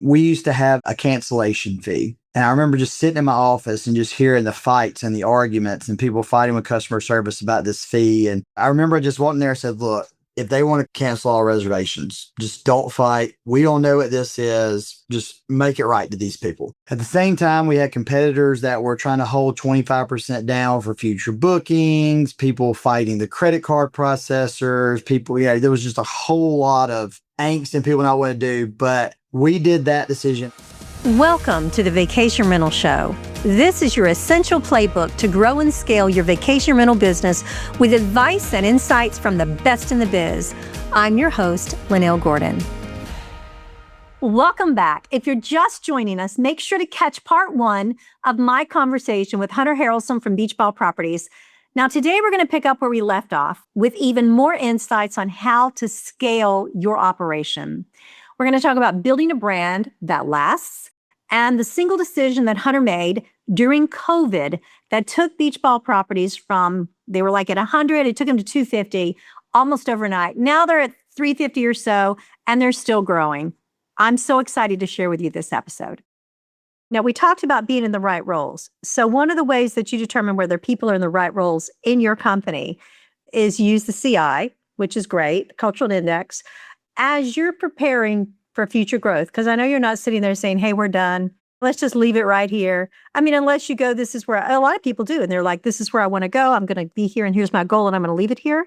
we used to have a cancellation fee. And I remember just sitting in my office and just hearing the fights and the arguments and people fighting with customer service about this fee. And I remember just walking there and said, look, if they want to cancel all reservations, just don't fight. We don't know what this is. Just make it right to these people. At the same time, we had competitors that were trying to hold 25% down for future bookings, people fighting the credit card processors, people, there was just a whole lot of angst and people not what to do. But we did that decision. Welcome to the Vacation Rental Show. This is your essential playbook to grow and scale your vacation rental business with advice and insights from the best in the biz. I'm your host, Linnell Gordon. Welcome back. If you're just joining us, make sure to catch part one of my conversation with Hunter Harrelson from Beachball Properties. Now, today we're going to pick up where we left off with even more insights on how to scale your operation. We're going to talk about building a brand that lasts and the single decision that Hunter made during COVID that took Beachball Properties from, they were like at 100, it took them to 250 almost overnight. Now they're at 350 or so, and they're still growing. I'm so excited to share with you this episode. Now, we talked about being in the right roles. So one of the ways that you determine whether people are in the right roles in your company is use the CI, which is great, Cultural Index, as you're preparing for future growth. Because I know you're not sitting there saying, hey, we're done. Let's just leave it right here. I mean, unless you go, this is where a lot of people do. And they're like, this is where I want to go. I'm going to be here and here's my goal and I'm going to leave it here.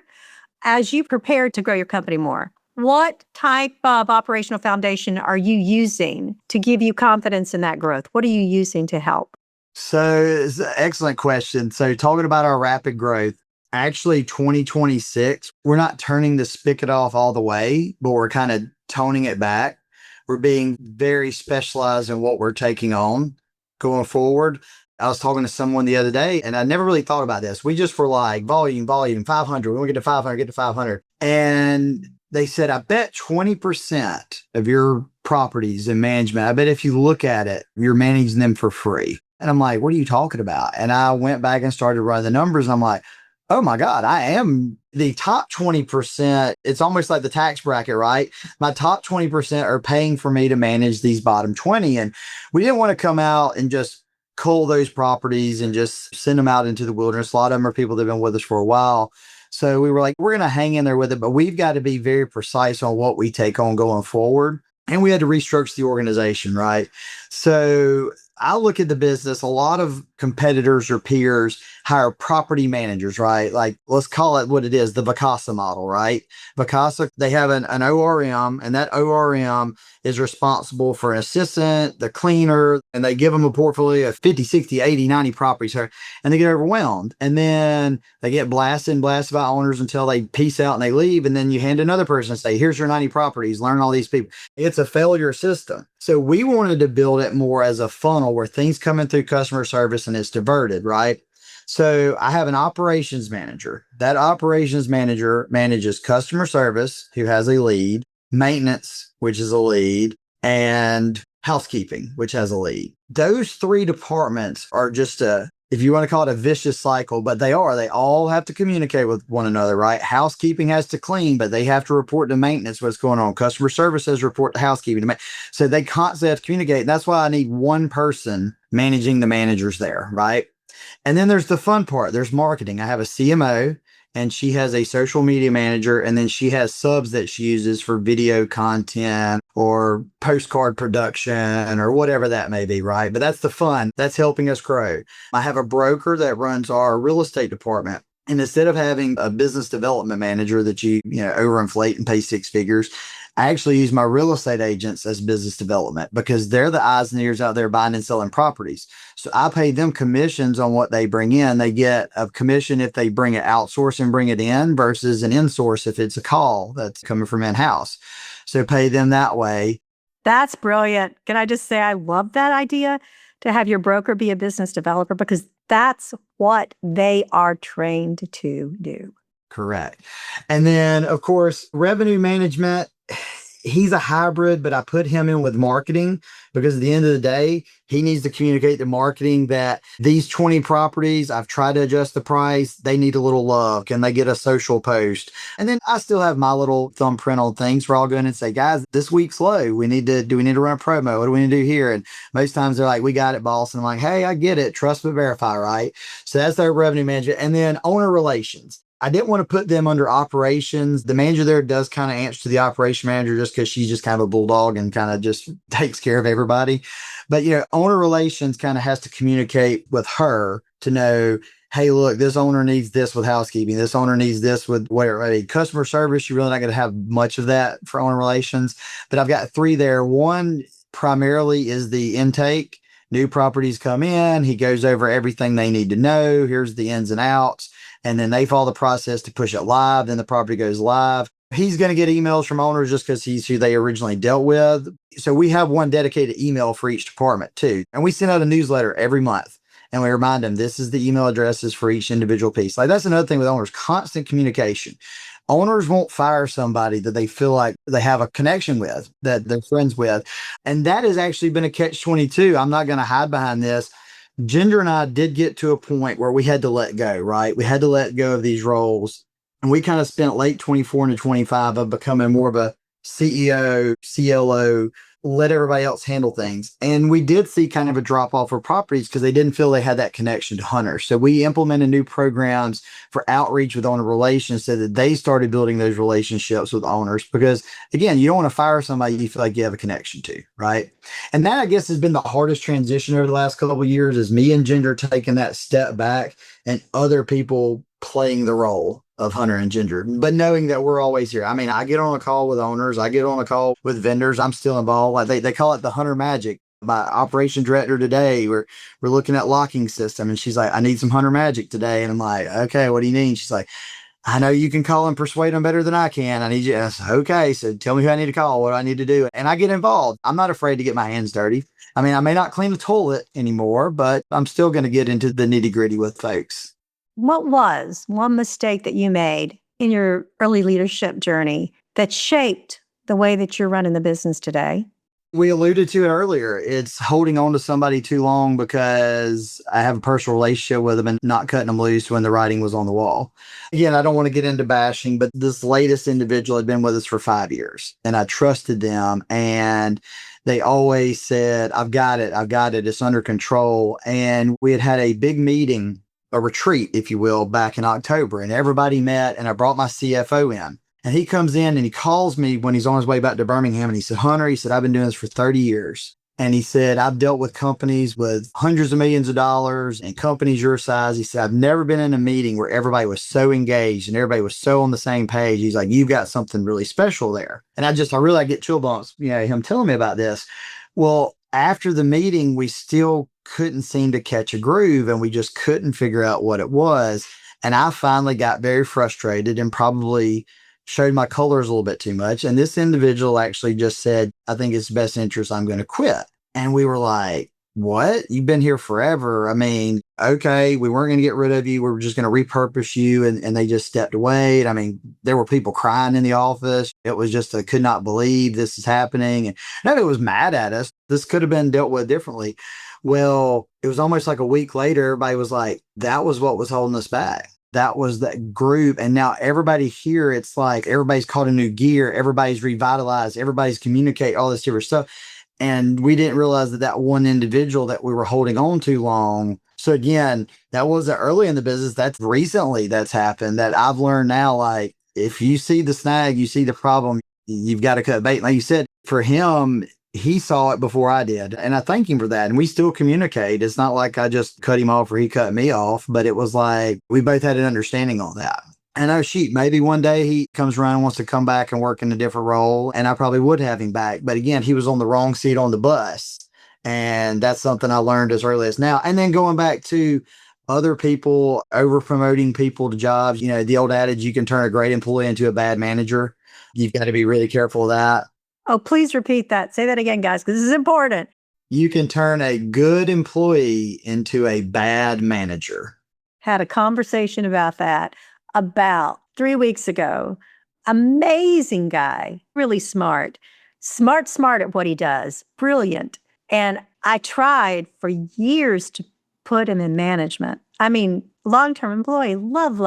As you prepare to grow your company more, what type of operational foundation are you using to give you confidence in that growth? What are you using to help? So it's an excellent question. So talking about our rapid growth, actually 2026, we're not turning the spigot off all the way, but we're kind of toning it back. We're being very specialized in what we're taking on going forward. I was talking to someone the other day and I never really thought about this. We just were like volume, 500. We want to get to 500. And they said, I bet 20% of your properties and management, I bet if you look at it, you're managing them for free. And I'm like, what are you talking about? And I went back and started running the numbers. I'm like, oh my God, I am the top 20%. It's almost like the tax bracket, right? My top 20% are paying for me to manage these bottom 20. And we didn't want to come out and just cull those properties and just send them out into the wilderness. A lot of them are people that have been with us for a while. So we were like, we're going to hang in there with it, but we've got to be very precise on what we take on going forward. And we had to restructure the organization, right? So I look at the business, a lot of competitors or peers hire property managers, right? Like, let's call it what it is, the Vacasa model, right? Vacasa, they have an ORM, and that ORM is responsible for an assistant, the cleaner, and they give them a portfolio of 50, 60, 80, 90 properties, and they get overwhelmed. And then they get blasted by owners until they peace out and they leave. And then you hand another person and say, here's your 90 properties, learn all these people. It's a failure system. So we wanted to build it more as a funnel where things coming through customer service and it's diverted, right? So I have an operations manager. That operations manager manages customer service, who has a lead, maintenance, which is a lead, and housekeeping, which has a lead. Those three departments are just if you want to call it a vicious cycle, but they all have to communicate with one another, right? Housekeeping has to clean, but they have to report to maintenance what's going on. Customer service has to report to housekeeping. So they constantly have to communicate. And that's why I need one person managing the managers there, right? And then there's the fun part. There's marketing. I have a CMO and she has a social media manager, and then she has subs that she uses for video content or postcard production or whatever that may be, right? But that's the fun. That's helping us grow. I have a broker that runs our real estate department. And instead of having a business development manager that you overinflate and pay six figures, I actually use my real estate agents as business development because they're the eyes and ears out there buying and selling properties. So I pay them commissions on what they bring in. They get a commission if they bring it outsource and bring it in versus an in-source if it's a call that's coming from in-house. So pay them that way. That's brilliant. Can I just say I love that idea to have your broker be a business developer because that's what they are trained to do. Correct. And then, of course, revenue management. he's a hybrid, but I put him in with marketing because at the end of the day, he needs to communicate to marketing that these 20 properties, I've tried to adjust the price. They need a little love. Can they get a social post? And then I still have my little thumbprint on things where I'll go in and say, guys, this week's low. Do we need to run a promo? What do we need to do here? And most times they're like, we got it, boss. And I'm like, hey, I get it. Trust but verify, right? So that's their revenue management. And then owner relations. I didn't want to put them under operations. The manager there does kind of answer to the operation manager just because she's just kind of a bulldog and kind of just takes care of everybody. But, owner relations kind of has to communicate with her to know, hey, look, this owner needs this with housekeeping. This owner needs this with whatever. I mean, customer service, you're really not going to have much of that for owner relations. But I've got three there. One primarily is the intake. New properties come in. He goes over everything they need to know. Here's the ins and outs. And then they follow the process to push it live. Then the property goes live. He's going to get emails from owners just because he's who they originally dealt with. So we have one dedicated email for each department too. And we send out a newsletter every month. And we remind them this is the email addresses for each individual piece. Like that's another thing with owners, constant communication. Owners won't fire somebody that they feel like they have a connection with, that they're friends with. And that has actually been a catch-22. I'm not going to hide behind this. Ginger and I did get to a point where we had to let go, right? We had to let go of these roles. And we kind of spent late 24 into 25 of becoming more of a CEO, CLO, let everybody else handle things. And we did see kind of a drop off for properties because they didn't feel they had that connection to hunters. So we implemented new programs for outreach with owner relations so that they started building those relationships with owners. Because again, you don't want to fire somebody you feel like you have a connection to, right? And that I guess has been the hardest transition over the last couple of years is me and Ginger taking that step back and other people playing the role of Hunter and Ginger, but knowing that we're always here. I mean, I get on a call with owners, I get on a call with vendors, I'm still involved. Like they call it the Hunter magic. My operation director today, we're looking at locking system and she's like, I need some Hunter magic today. And I'm like, okay, what do you need? She's like, I know you can call and persuade them better than I can. I need you. I said, okay, so tell me who I need to call, what do I need to do? And I get involved. I'm not afraid to get my hands dirty. I mean, I may not clean the toilet anymore, but I'm still going to get into the nitty gritty with folks. What was one mistake that you made in your early leadership journey that shaped the way that you're running the business today? We alluded to it earlier. It's holding on to somebody too long because I have a personal relationship with them and not cutting them loose when the writing was on the wall. Again, I don't want to get into bashing, but this latest individual had been with us for 5 years and I trusted them and they always said, I've got it. I've got it. It's under control. And we had a big meeting, a retreat, if you will, back in October and everybody met and I brought my CFO in. And he comes in and he calls me when he's on his way back to Birmingham. And he said, Hunter, he said, I've been doing this for 30 years. And he said, I've dealt with companies with hundreds of millions of dollars and companies your size. He said, I've never been in a meeting where everybody was so engaged and everybody was so on the same page. He's like, you've got something really special there. And I get chill bumps, him telling me about this. Well, after the meeting, we still couldn't seem to catch a groove and we just couldn't figure out what it was. And I finally got very frustrated and probably showed my colors a little bit too much. And this individual actually just said, I think it's best interest. I'm going to quit. And we were like, what? You've been here forever. I mean, okay, we weren't going to get rid of you. We were just going to repurpose you. And they just stepped away. And I mean, there were people crying in the office. It was just, I could not believe this is happening. And nobody was mad at us. This could have been dealt with differently. Well, it was almost like a week later, everybody was like, that was what was holding us back. That was that group. And now everybody here, it's like everybody's caught a new gear. Everybody's revitalized. Everybody's communicate all this different stuff. And we didn't realize that one individual that we were holding on too long. So again, that wasn't early in the business. That's recently that's happened that I've learned now, like if you see the snag, you see the problem, you've got to cut bait. Like you said, for him, he saw it before I did. And I thank him for that. And we still communicate. It's not like I just cut him off or he cut me off, but it was like we both had an understanding on that. And oh, shoot, maybe one day he comes around and wants to come back and work in a different role. And I probably would have him back. But again, he was on the wrong seat on the bus. And that's something I learned as early as now. And then going back to other people over promoting people to jobs, the old adage, you can turn a great employee into a bad manager. You've got to be really careful of that. Oh, please repeat that. Say that again, guys, because this is important. You can turn a good employee into a bad manager. Had a conversation about that about 3 weeks ago. Amazing guy, really smart. smart at what he does, brilliant. And I tried for years to put him in management. I mean, long-term employee, love.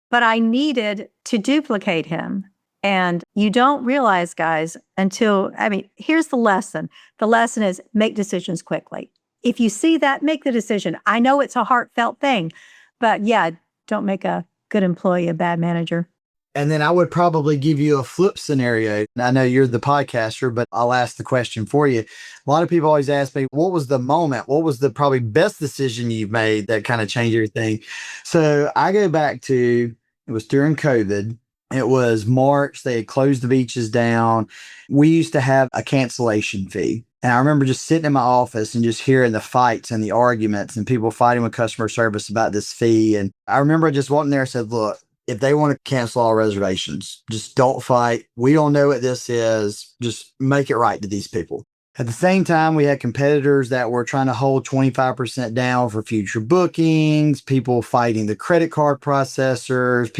But I needed to duplicate him. And you don't realize, guys, here's the lesson. The lesson is make decisions quickly. If you see that, make the decision. I know it's a heartfelt thing, but yeah, don't make a good employee a bad manager. And then I would probably give you a flip scenario. I know you're the podcaster, but I'll ask the question for you. A lot of people always ask me, what was the moment? What was the probably best decision you've made that kind of changed everything? So I go back to, it was during COVID. It was March. They had closed the beaches down. We used to have a cancellation fee. And I remember just sitting in my office and just hearing the fights and the arguments and people fighting with customer service about this fee. And I remember just walking there and said, look, if they want to cancel all reservations, just don't fight. We don't know what this is. Just make it right to these people. At the same time, we had competitors that were trying to hold 25% down for future bookings, people fighting the credit card processors,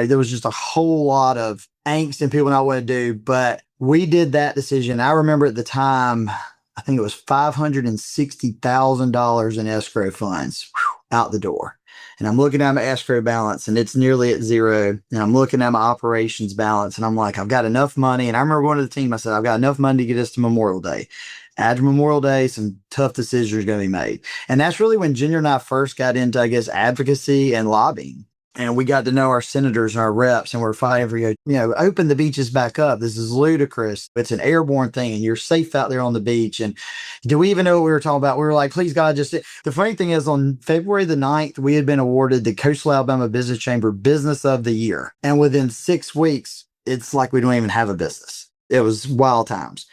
there was just a whole lot of angst and people not what to do. But we did that decision. I remember at the time, I think it was $560,000 in escrow funds out the door. And I'm looking at my escrow balance and it's nearly at zero. And I'm looking at my operations balance and I'm like, I've got enough money. And I remember going to the team, I said, I've got enough money to get us to Memorial Day. After Memorial Day, some tough decisions are going to be made. And that's really when Ginger and I first got into, I guess, advocacy and lobbying. And we got to know our senators and our reps, and we're fighting for, open the beaches back up. This is ludicrous. It's an airborne thing, and you're safe out there on the beach. And do we even know what we were talking about? We were like, please, God, just... The funny thing is, on February the 9th, we had been awarded the Coastal Alabama Business Chamber Business of the Year. And within 6 weeks, it's like we don't even have a business. It was wild times.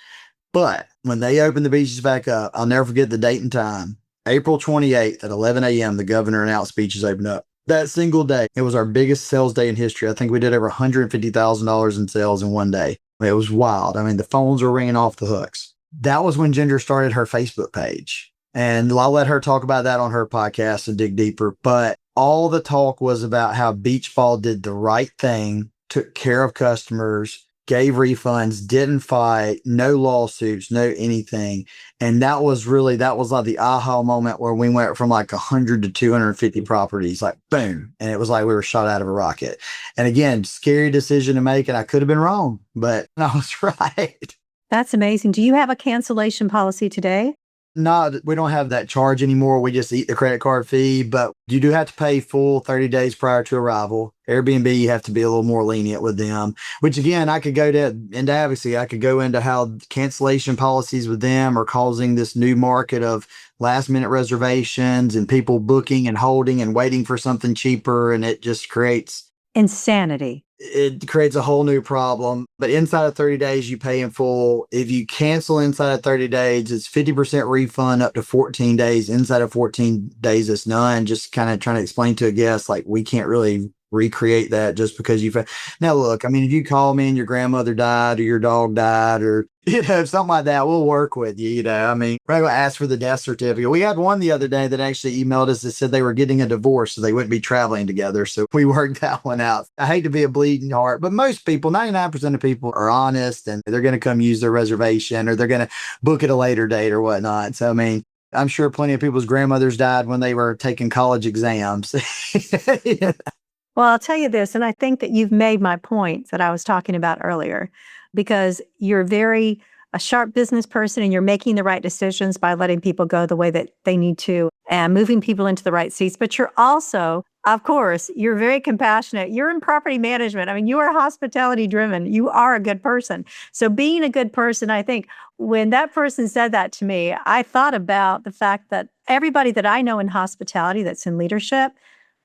But when they opened the beaches back up, I'll never forget the date and time. April 28th at 11 a.m., the governor announced beaches open up. That single day, it was our biggest sales day in history. I think we did over $150,000 in sales in one day. It was wild. I mean, the phones were ringing off the hooks. That was when Ginger started her Facebook page. And I'll let her talk about that on her podcast and dig deeper. But all the talk was about how Beachball did the right thing, took care of customers, gave refunds, didn't fight, no lawsuits, no anything. And that was like the aha moment where we went from like 100 to 250 properties, like boom. And it was like we were shot out of a rocket. And again, scary decision to make. And I could have been wrong, but I was right. That's amazing. Do you have a cancellation policy today? No, we don't have that charge anymore. We just eat the credit card fee, but you do have to pay full 30 days prior to arrival. Airbnb, you have to be a little more lenient with them, which again, I could go into advocacy. I could go into how cancellation policies with them are causing this new market of last minute reservations and people booking and holding and waiting for something cheaper. And it just creates insanity. It creates a whole new problem. But inside of 30 days, you pay in full. If you cancel inside of 30 days, it's 50% refund up to 14 days. Inside of 14 days, it's none. Just kind of trying to explain to a guest, like, we can't really recreate that just because now look, I mean, if you call me and your grandmother died or your dog died or something like that, we'll work with you. I mean, we're not going to ask for the death certificate. We had one the other day that actually emailed us that said they were getting a divorce, so they wouldn't be traveling together. So we worked that one out. I hate to be a bleeding heart, but most people, 99% of people are honest and they're going to come use their reservation or they're going to book at a later date or whatnot. So, I mean, I'm sure plenty of people's grandmothers died when they were taking college exams. Well, I'll tell you this, and I think that you've made my point that I was talking about earlier, because you're a sharp business person and you're making the right decisions by letting people go the way that they need to and moving people into the right seats. But you're also, of course, you're very compassionate. You're in property management. I mean, you are hospitality driven. You are a good person. So being a good person, I think when that person said that to me, I thought about the fact that everybody that I know in hospitality that's in leadership,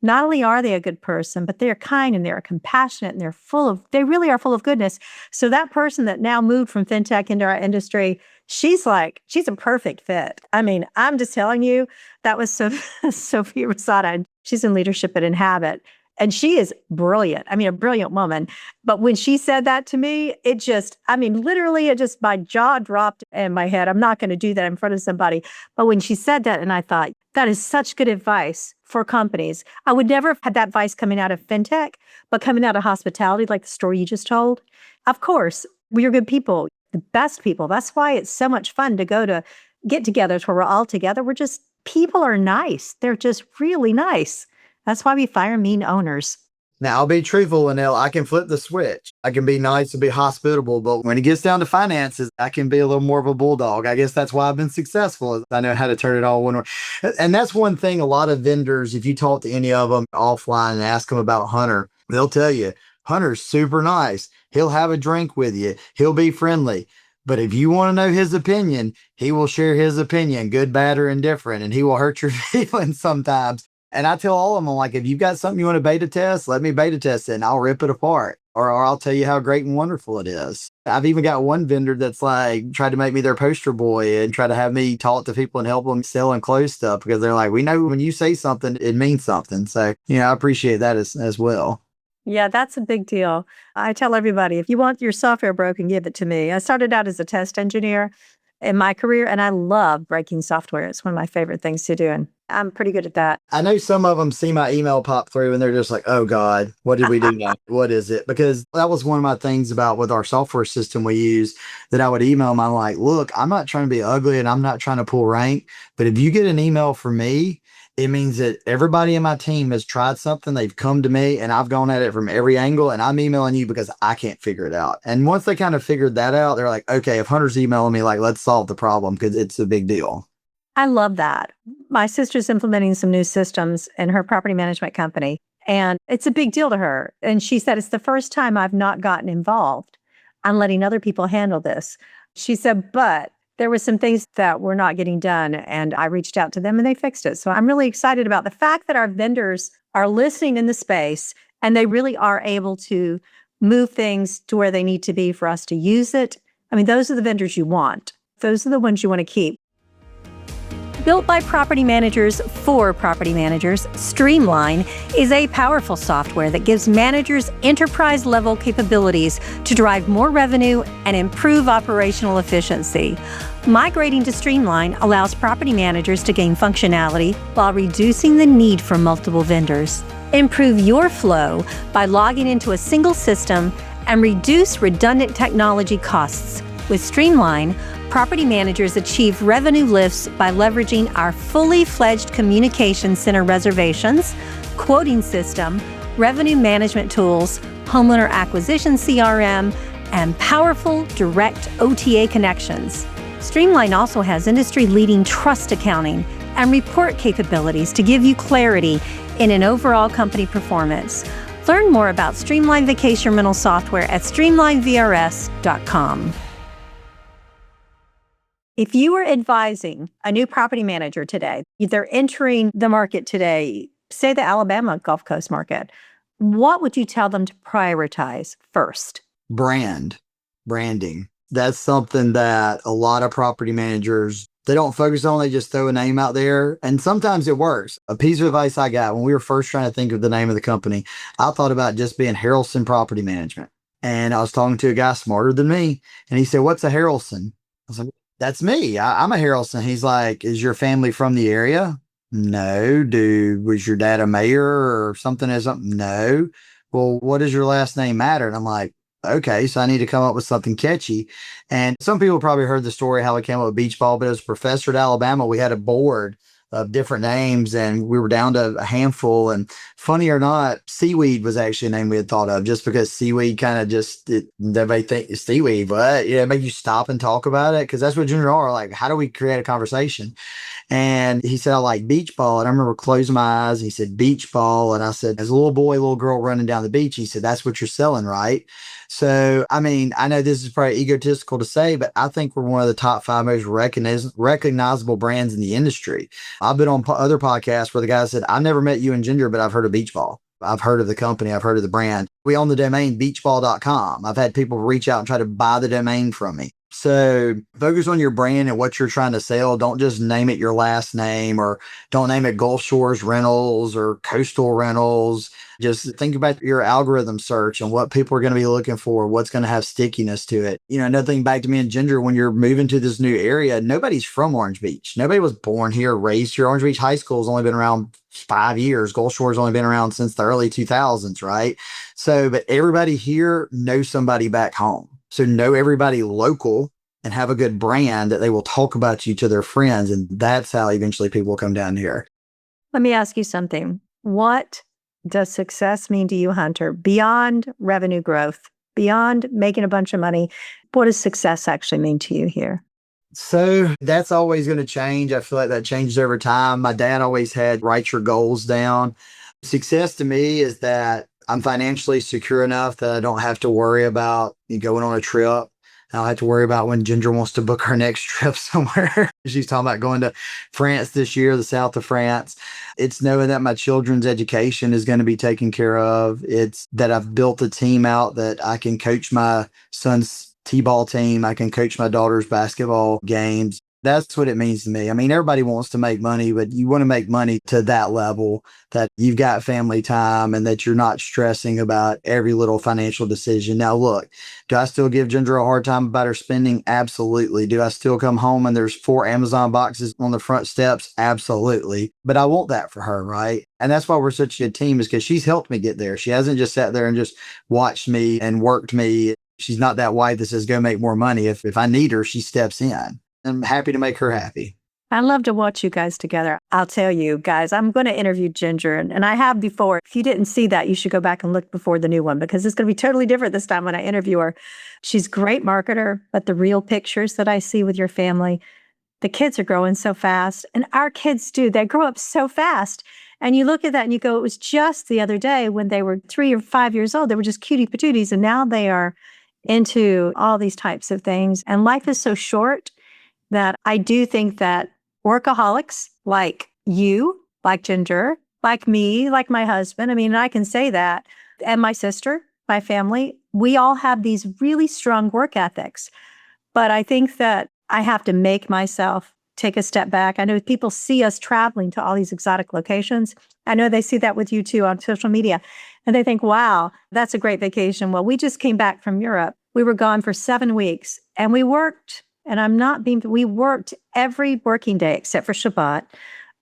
not only are they a good person, but they're kind and they're compassionate and they really are full of goodness. So that person that now moved from fintech into our industry, she's a perfect fit. I mean, I'm just telling you, that was Sophia Rosada. She's in leadership at Inhabit. And she is brilliant. I mean, a brilliant woman. But when she said that to me, my jaw dropped in my head. I'm not going to do that in front of somebody. But when she said that, and I thought, that is such good advice for companies. I would never have had that advice coming out of fintech, but coming out of hospitality, like the story you just told. Of course, we are good people. the best people. That's why it's so much fun to go to get-togethers where we're all together. People are nice. They're just really nice. That's why we fire mean owners. Now, I'll be truthful, Linnell. I can flip the switch. I can be nice and be hospitable, but when it gets down to finances, I can be a little more of a bulldog. I guess that's why I've been successful. I know how to turn it all one way. And that's one thing a lot of vendors, if you talk to any of them offline and ask them about Hunter, they'll tell you, Hunter's super nice. He'll have a drink with you. He'll be friendly. But if you want to know his opinion, he will share his opinion, good, bad, or indifferent, and he will hurt your feelings sometimes. And I tell all of them, like, if you've got something you want to beta test, let me beta test it and I'll rip it apart. Or I'll tell you how great and wonderful it is. I've even got one vendor that's like tried to make me their poster boy and try to have me talk to people and help them sell and close stuff because they're like, we know when you say something, it means something. So, I appreciate that as well. Yeah, that's a big deal. I tell everybody, if you want your software broken, give it to me. I started out as a test engineer in my career, and I love breaking software. It's one of my favorite things to do, and I'm pretty good at that. I know some of them see my email pop through and they're just like, oh God, what did we do now? What is it? Because that was one of my things about with our software system we use that I would email them. I'm like, look, I'm not trying to be ugly and I'm not trying to pull rank, but if you get an email from me, it means that everybody in my team has tried something. They've come to me and I've gone at it from every angle and I'm emailing you because I can't figure it out. And once they kind of figured that out, they're like, okay, if Hunter's emailing me, like, let's solve the problem because it's a big deal. I love that. My sister's implementing some new systems in her property management company, and it's a big deal to her. And she said, it's the first time I've not gotten involved. I'm letting other people handle this. She said, but there were some things that were not getting done, and I reached out to them and they fixed it. So I'm really excited about the fact that our vendors are listening in the space and they really are able to move things to where they need to be for us to use it. I mean, those are the vendors you want. Those are the ones you want to keep. Built by property managers for property managers, Streamline is a powerful software that gives managers enterprise-level capabilities to drive more revenue and improve operational efficiency. Migrating to Streamline allows property managers to gain functionality while reducing the need for multiple vendors. Improve your flow by logging into a single system and reduce redundant technology costs. With Streamline, property managers achieve revenue lifts by leveraging our fully fledged communication center reservations, quoting system, revenue management tools, homeowner acquisition CRM, and powerful direct OTA connections. Streamline also has industry-leading trust accounting and report capabilities to give you clarity in an overall company performance. Learn more about Streamline Vacation Rental Software at streamlinevrs.com. If you were advising a new property manager today, they're entering the market today, say the Alabama Gulf Coast market, what would you tell them to prioritize first? Branding. That's something that a lot of property managers, they don't focus on. They just throw a name out there. And sometimes it works. A piece of advice I got when we were first trying to think of the name of the company, I thought about just being Harrelson Property Management. And I was talking to a guy smarter than me. And he said, what's a Harrelson? I was like, that's me. I'm a Harrelson. He's like, is your family from the area? No. Was your dad a mayor or something? No. Well, what does your last name matter? And I'm like, okay, so I need to come up with something catchy. And some people probably heard the story how we came up with Beachball, but as a professor at Alabama, we had a board of different names and we were down to a handful. And funny or not, seaweed was actually a name we had thought of just because seaweed kind of everybody think it's seaweed, but it make you stop and talk about it because that's what junior are like. How do we create a conversation? And he said, I like beach ball. And I remember closing my eyes. He said, beach ball. And I said, as a little boy, little girl running down the beach, he said, that's what you're selling, right? So, I mean, I know this is probably egotistical to say, but I think we're one of the top 5 most recognizable brands in the industry. I've been on other podcasts where the guy said, I never met you in Ginger, but I've heard of Beach Ball. I've heard of the company. I've heard of the brand. We own the domain beachball.com. I've had people reach out and try to buy the domain from me. So focus on your brand and what you're trying to sell. Don't just name it your last name or don't name it Gulf Shores Rentals or Coastal Rentals. Just think about your algorithm search and what people are going to be looking for, what's going to have stickiness to it. Another thing back to me and Ginger, when you're moving to this new area, nobody's from Orange Beach. Nobody was born here, raised here. Orange Beach High School has only been around 5 years. Gulf Shores only been around since the early 2000s, right? So, but everybody here knows somebody back home. So know everybody local and have a good brand that they will talk about you to their friends. And that's how eventually people will come down here. Let me ask you something. What does success mean to you, Hunter, beyond revenue growth, beyond making a bunch of money? What does success actually mean to you here? So that's always going to change. I feel like that changes over time. My dad always had write your goals down. Success to me is that I'm financially secure enough that I don't have to worry about going on a trip. I don't have to worry about when Ginger wants to book her next trip somewhere. She's talking about going to France this year, the south of France. It's knowing that my children's education is going to be taken care of. It's that I've built a team out that I can coach my son's T-ball team. I can coach my daughter's basketball games. That's what it means to me. I mean, everybody wants to make money, but you want to make money to that level that you've got family time and that you're not stressing about every little financial decision. Now, look, do I still give Ginger a hard time about her spending? Absolutely. Do I still come home and there's 4 Amazon boxes on the front steps? Absolutely. But I want that for her, right? And that's why we're such a good team, is because she's helped me get there. She hasn't just sat there and just watched me and worked me. She's not that wife that says, go make more money. If I need her, she steps in. I'm happy to make her happy. I love to watch you guys together. I'll tell you guys, I'm going to interview Ginger, and I have before. If you didn't see that, you should go back and look before the new one, because it's going to be totally different this time when I interview her. She's a great marketer, but the real pictures that I see with your family, the kids are growing so fast, and our kids do. They grow up so fast. And you look at that and you go, it was just the other day when they were 3 or 5 years old, they were just cutie patooties, and now they are into all these types of things. And life is so short that I do think that workaholics like you, like Ginger, like me, like my husband, I mean, I can say that, and my sister, my family, we all have these really strong work ethics. But I think that I have to make myself take a step back. I know people see us traveling to all these exotic locations. I know they see that with you too on social media. And they think, wow, that's a great vacation. Well, we just came back from Europe. We were gone for 7 weeks and we worked. And we worked every working day except for Shabbat,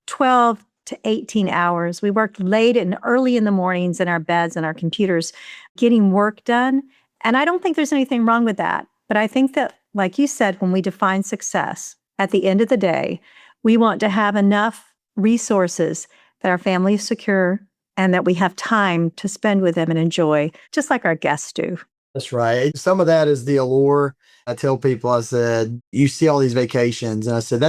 12 to 18 hours. We worked late and early in the mornings in our beds and our computers, getting work done. And I don't think there's anything wrong with that. But I think that, like you said, when we define success, at the end of the day, we want to have enough resources that our family is secure and that we have time to spend with them and enjoy, just like our guests do. That's right. Some of that is the allure. I tell people, I said, you see all these vacations. And I said,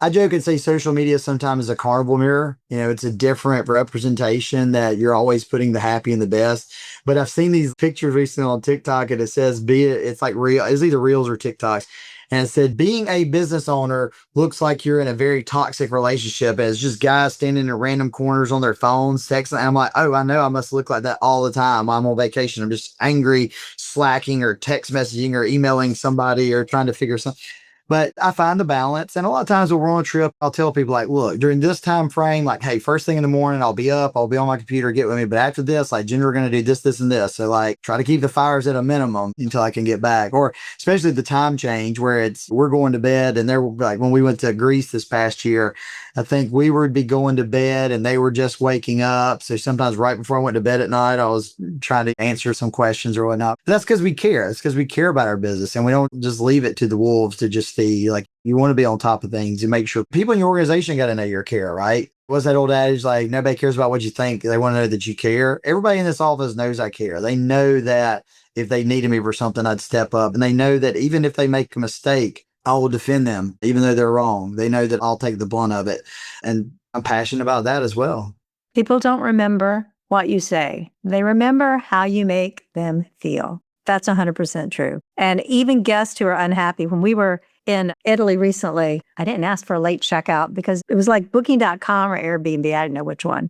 I joke and say social media sometimes is a carnival mirror. It's a different representation that you're always putting the happy and the best. But I've seen these pictures recently on TikTok and it says, it's like real, it's either reels or TikToks. And it said, being a business owner looks like you're in a very toxic relationship. As just guys standing in random corners on their phones, texting. And I'm like, oh, I know I must look like that all the time. I'm on vacation. I'm just angry, slacking, or text messaging, or emailing somebody, or trying to figure something. But I find the balance. And a lot of times when we're on a trip, I'll tell people like, look, during this time frame, like, hey, first thing in the morning, I'll be up, I'll be on my computer, get with me. But after this, like, Ginger, we're going to do this, this, and this. So like, try to keep the fires at a minimum until I can get back. Or especially the time change where we're going to bed. And they're like, when we went to Greece this past year, I think we would be going to bed and they were just waking up. So sometimes right before I went to bed at night, I was trying to answer some questions or whatnot. But that's because we care. It's because we care about our business and we don't just leave it to the wolves to just see. Like, you want to be on top of things and make sure people in your organization got to know your care, right? What's that old adage? Like, nobody cares about what you think. They want to know that you care. Everybody in this office knows I care. They know that if they needed me for something, I'd step up. And they know that even if they make a mistake, I will defend them, even though they're wrong. They know that I'll take the blunt of it. And I'm passionate about that as well. People don't remember what you say. They remember how you make them feel. That's 100% true. And even guests who are unhappy, when we were in Italy recently, I didn't ask for a late checkout because it was like booking.com or Airbnb. I didn't know which one.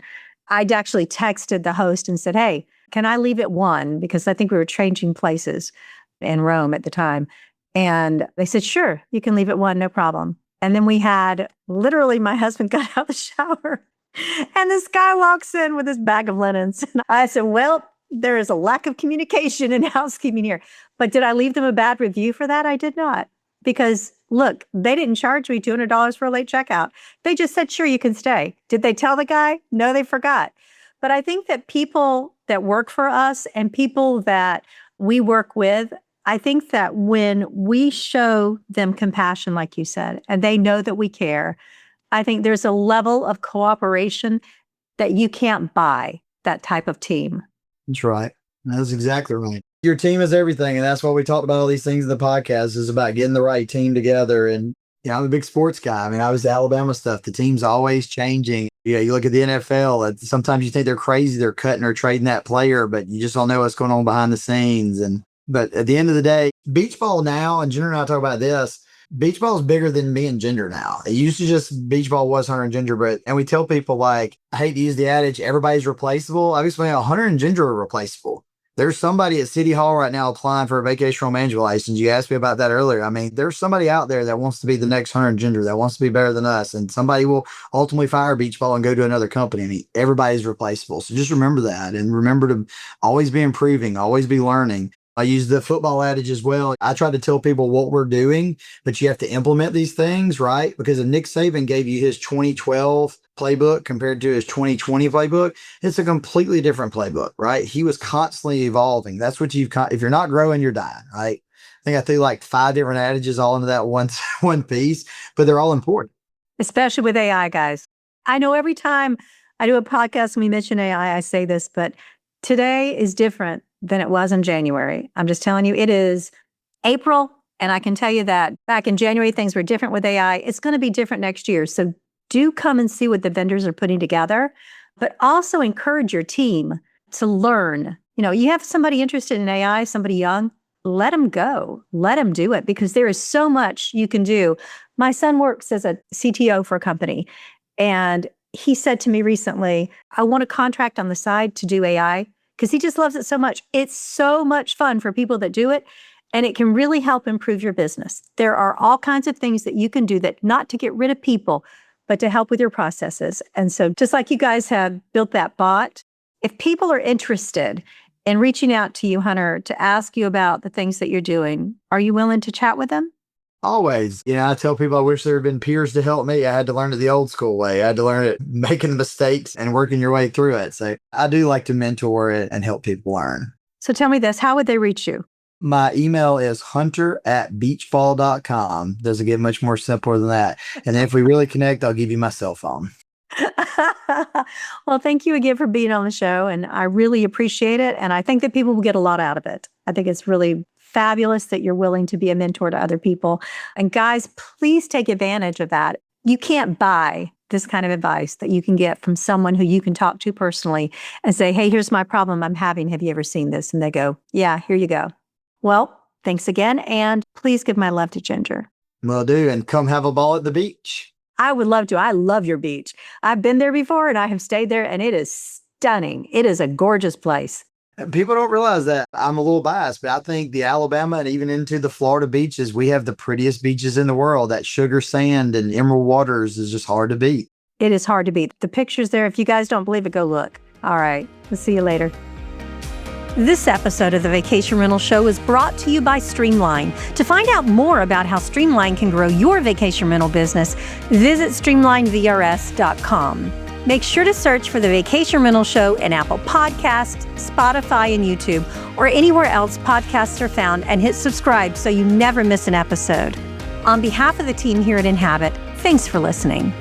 I'd actually texted the host and said, hey, can I leave at 1? Because I think we were changing places in Rome at the time. And they said, sure, you can leave at 1, no problem. And then we had literally my husband got out of the shower and this guy walks in with his bag of linens. And I said, well, there is a lack of communication in housekeeping here. But did I leave them a bad review for that? I did not. Because look, they didn't charge me $200 for a late checkout. They just said, sure, you can stay. Did they tell the guy? No, they forgot. But I think that people that work for us and people that we work with, I think that when we show them compassion, like you said, and they know that we care, I think there's a level of cooperation that you can't buy that type of team. That's right. That's exactly right. Your team is everything. And that's why we talked about all these things in the podcast is about getting the right team together. And, I'm a big sports guy. I mean, I was the Alabama stuff. The team's always changing. You look at the NFL, sometimes you think they're crazy. They're cutting or trading that player, but you just don't know what's going on behind the scenes. But at the end of the day, beach ball now, and Ginger and I talk about this, beach ball is bigger than me and Ginger now. It used to just beach ball was Hunter and Ginger, and we tell people like, I hate to use the adage, everybody's replaceable. Obviously, Hunter and Ginger are replaceable. There's somebody at City Hall right now applying for a vacation rental manager license. You asked me about that earlier. I mean, there's somebody out there that wants to be the next Hunter and Ginger, that wants to be better than us, and somebody will ultimately fire beach ball and go to another company. I mean, everybody's replaceable. So just remember that, and remember to always be improving, always be learning. I use the football adage as well. I try to tell people what we're doing, but you have to implement these things, right? Because if Nick Saban gave you his 2012 playbook compared to his 2020 playbook, it's a completely different playbook, right? He was constantly evolving. That's what if you're not growing, you're dying, right? I think I threw like 5 different adages all into that one piece, but they're all important. Especially with AI, guys. I know every time I do a podcast and we mention AI, I say this, but today is different than it was in January. I'm just telling you, it is April, and I can tell you that back in January, things were different with AI. It's going to be different next year. So do come and see what the vendors are putting together, but also encourage your team to learn. You have somebody interested in AI, somebody young, let them go. Let them do it because there is so much you can do. My son works as a CTO for a company, and he said to me recently, I want a contract on the side to do AI because he just loves it so much. It's so much fun for people that do it, and it can really help improve your business. There are all kinds of things that you can do that not to get rid of people, but to help with your processes. And so just like you guys have built that bot, if people are interested in reaching out to you, Hunter, to ask you about the things that you're doing, are you willing to chat with them? Always. I tell people I wish there had been peers to help me. I had to learn it the old school way. I had to learn it making mistakes and working your way through it. So I do like to mentor it and help people learn. So tell me this, how would they reach you? My email is hunter@beachball.com. Doesn't get much more simpler than that. And if we really connect, I'll give you my cell phone. Well, thank you again for being on the show. And I really appreciate it. And I think that people will get a lot out of it. I think it's really fabulous that you're willing to be a mentor to other people. And guys, please take advantage of that. You can't buy this kind of advice that you can get from someone who you can talk to personally and say, hey, here's my problem I'm having. Have you ever seen this? And they go, yeah, here you go. Well, thanks again. And please give my love to Ginger. Will do. And come have a ball at the beach. I would love to. I love your beach. I've been there before and I have stayed there and it is stunning. It is a gorgeous place. People don't realize that. I'm a little biased, but I think the Alabama and even into the Florida beaches, we have the prettiest beaches in the world. That sugar sand and emerald waters is just hard to beat. It is hard to beat. The pictures there, if you guys don't believe it, go look. All right. We'll see you later. This episode of the Vacation Rental Show is brought to you by Streamline. To find out more about how Streamline can grow your vacation rental business, visit streamlinevrs.com. Make sure to search for the Vacation Rental Show in Apple Podcasts, Spotify, and YouTube, or anywhere else podcasts are found, and hit subscribe so you never miss an episode. On behalf of the team here at Inhabit, thanks for listening.